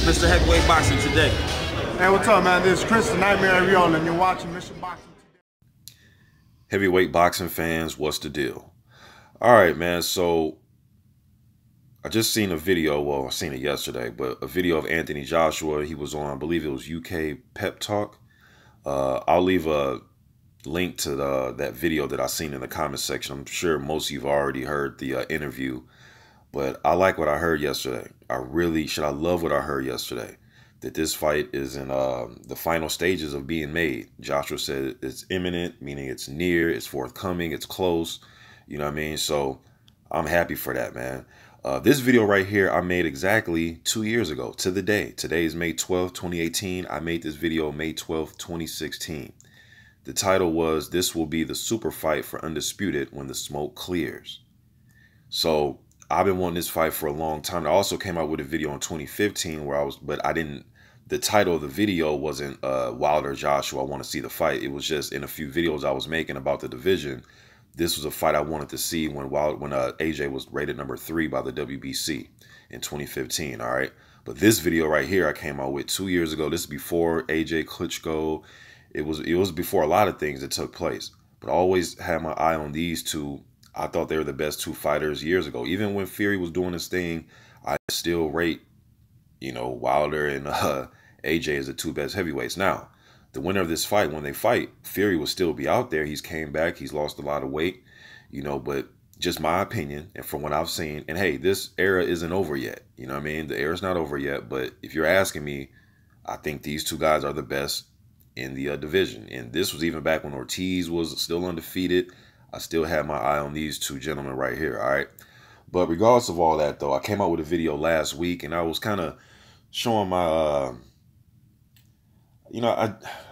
Mr. Heavyweight Boxing today. Hey, what's up, man? This is Chris, the Nightmare Ariola, and you're watching Mr. Boxing Today. Heavyweight boxing fans, what's the deal? All right, man. So I just seen a video. Well, I seen it yesterday, but a video of Anthony Joshua. He was on, I believe it was UK Pep Talk. I'll leave a link to that video that I seen in the comment section. I'm sure most of you've already heard the interview, but I like what I heard yesterday. I love what I heard yesterday. That this fight is in the final stages of being made. Joshua said it's imminent, meaning it's near, it's forthcoming, it's close. You know what I mean? So I'm happy for that, man. This video right here, I made exactly 2 years ago to the day. Today is May 12th, 2018. I made this video May 12th, 2016. The title was, "This will be the super fight for Undisputed when the smoke clears." So I've been wanting this fight for a long time. I also came out with a video in 2015 where the title of the video wasn't Wilder Joshua, I want to see the fight. It was just in a few videos I was making about the division. This was a fight I wanted to see when AJ was rated number 3 by the WBC in 2015, all right? But this video right here I came out with 2 years ago. This is before AJ Klitschko. It was before a lot of things that took place. But I always had my eye on these two. I thought they were the best 2 fighters years ago. Even when Fury was doing his thing, I still rate, Wilder and AJ as the 2 best heavyweights. Now, the winner of this fight, when they fight, Fury will still be out there. He's came back. He's lost a lot of weight, but just my opinion and from what I've seen, and hey, this era isn't over yet. You know what I mean? The era's not over yet, but if you're asking me, I think these 2 guys are the best in the division. And this was even back when Ortiz was still undefeated. I still had my eye on these 2 gentlemen right here, all right? But regardless of all that, though, I came out with a video last week, and I was kind of showing my,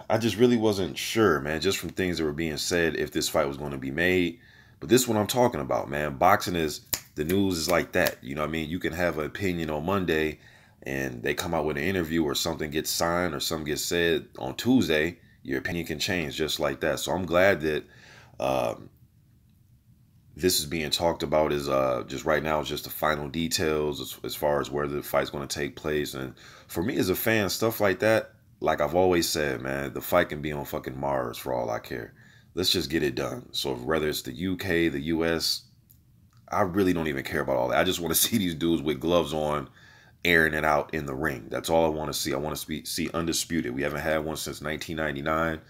I just really wasn't sure, man, just from things that were being said, if this fight was going to be made. But this is what I'm talking about, man. Boxing the news is like that. You know what I mean? You can have an opinion on Monday, and they come out with an interview or something gets signed or something gets said on Tuesday, your opinion can change just like that. So I'm glad that this is being talked about is just right now, just the final details as far as where the fight's going to take place. And for me as a fan, stuff like that, like I've always said, man, the fight can be on fucking Mars for all I care. Let's just get it done. So whether it's the UK, the US, I really don't even care about all that. I just want to see these dudes with gloves on, airing it out in the ring. That's all I want to see. I want to see Undisputed. We haven't had one since 1999,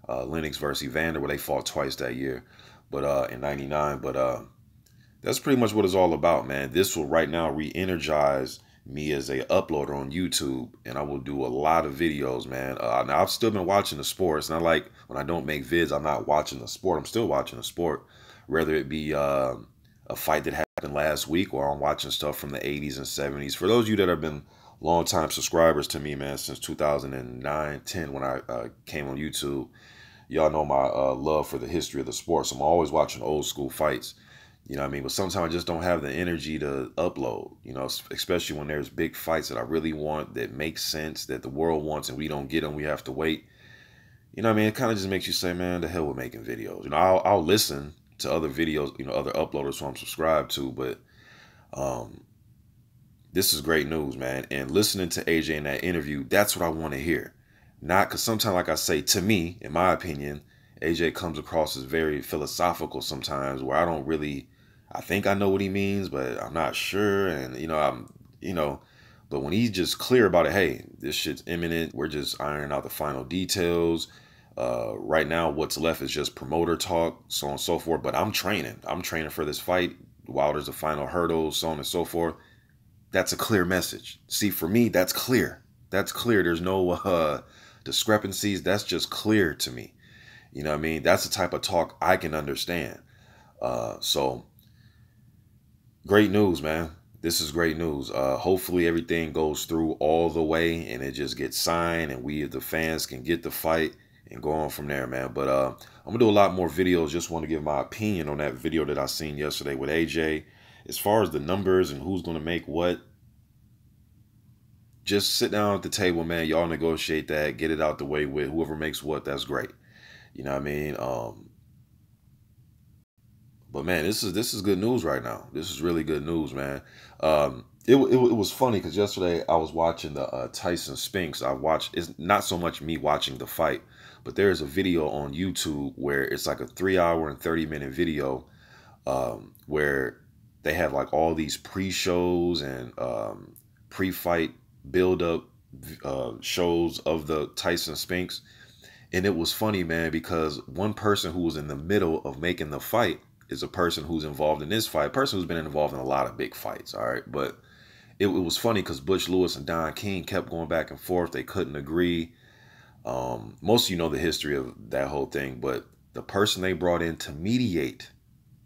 Lennox versus Evander, where they fought twice that year, but in 99. But that's pretty much what it's all about, man. This will right now re-energize me as a uploader on YouTube, and I will do a lot of videos, man. Now I've still been watching the sports, and I like when I don't make vids, I'm not watching the sport. I'm still watching the sport, whether it be a fight that happened last week, or I'm watching stuff from the 80s and 70s. For those of you that have been long-time subscribers to me, man, since 2009, 10, when I came on YouTube, y'all know my love for the history of the sport. So I'm always watching old school fights. You know what I mean? But sometimes I just don't have the energy to upload, especially when there's big fights that I really want, that make sense, that the world wants, and we don't get them. We have to wait. You know what I mean? It kind of just makes you say, man, the hell with making videos. I'll listen to other videos, other uploaders who I'm subscribed to, but this is great news, man. And listening to AJ in that interview, that's what I want to hear. Not because sometimes, like I say, to me, in my opinion, AJ comes across as very philosophical sometimes, where I think I know what he means, but I'm not sure. And, but when he's just clear about it, hey, this shit's imminent. We're just ironing out the final details. Right now, what's left is just promoter talk, so on and so forth. But I'm training. I'm training for this fight. Wilder's the final hurdle, so on and so forth. That's a clear message. See, for me, that's clear. That's clear. There's no discrepancies. That's just clear to me. You know what I mean? That's the type of talk I can understand. So great news, man. This is great news. Hopefully everything goes through all the way and it just gets signed, and we, the fans, can get the fight and go on from there, man. But I'm gonna do a lot more videos. Just want to give my opinion on that video that I seen yesterday with AJ. As far as the numbers and who's gonna make what, just sit down at the table, man. Y'all negotiate that, get it out the way with whoever makes what. That's great. You know what I mean? But man, this is good news right now. This is really good news, man. it was funny because yesterday I was watching the Tyson Spinks. It's not so much me watching the fight, but there is a video on YouTube where it's like a 3 hour and 30 minute video where they have like all these pre-shows and pre-fight build-up shows of the Tyson Spinks. And it was funny, man, because one person who was in the middle of making the fight is a person who's involved in this fight, a person who's been involved in a lot of big fights, all right? But it was funny because Butch Lewis and Don King kept going back and forth. They couldn't agree. Most of you know the history of that whole thing, but the person they brought in to mediate,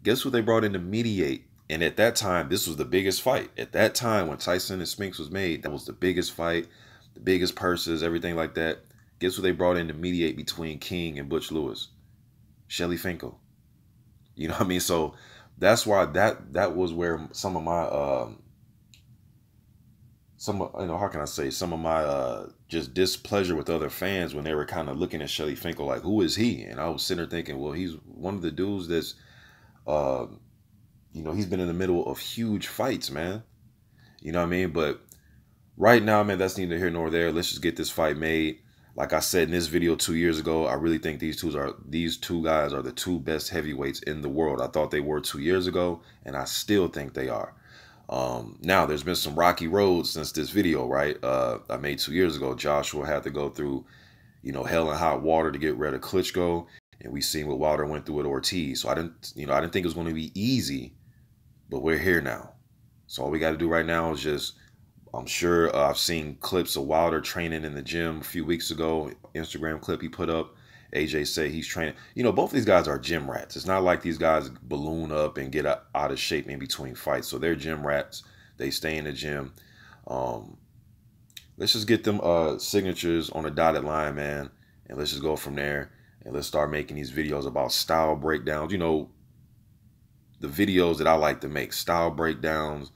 guess who they brought in to mediate? And at that time, this was the biggest fight. At that time, when Tyson and Spinks was made, that was the biggest fight, the biggest purses, everything like that. Guess who they brought in to mediate between King and Butch Lewis? Shelly Finkel. You know what I mean? So that's why that was where some of my how can I say, some of my just displeasure with other fans when they were kind of looking at Shelly Finkel like, who is he? And I was sitting there thinking, well, he's one of the dudes that's he's been in the middle of huge fights, man. You know what I mean? But right now, man, that's neither here nor there. Let's just get this fight made. Like I said in this video 2 years ago, I really think these two guys are the two best heavyweights in the world. I thought they were 2 years ago, and I still think they are. Now, there's been some rocky roads since this video, right? I made 2 years ago. Joshua had to go through, hell and hot water to get rid of Klitschko, and we seen what Wilder went through with Ortiz. So I didn't think it was going to be easy, but we're here now. So all we got to do right now is just, I'm sure I've seen clips of Wilder training in the gym a few weeks ago, Instagram clip he put up. AJ said he's training. Both of these guys are gym rats. It's not like these guys balloon up and get out of shape in between fights. So they're gym rats. They stay in the gym. Let's just get them signatures on a dotted line, man. And let's just go from there. And let's start making these videos about style breakdowns. The videos that I like to make. Style breakdowns.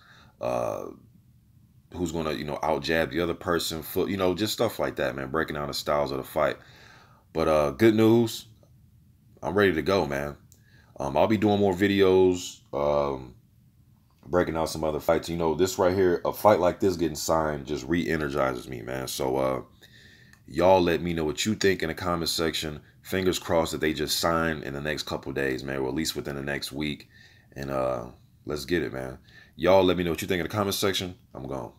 Who's going to, out jab the other person. Just stuff like that, man. Breaking down the styles of the fight. But good news, I'm ready to go, man. I'll be doing more videos, breaking out some other fights. This right here, a fight like this getting signed just re-energizes me, man. So y'all let me know what you think in the comment section. Fingers crossed that they just sign in the next couple of days, man, or at least within the next week. And let's get it, man. Y'all let me know what you think in the comment section. I'm gone.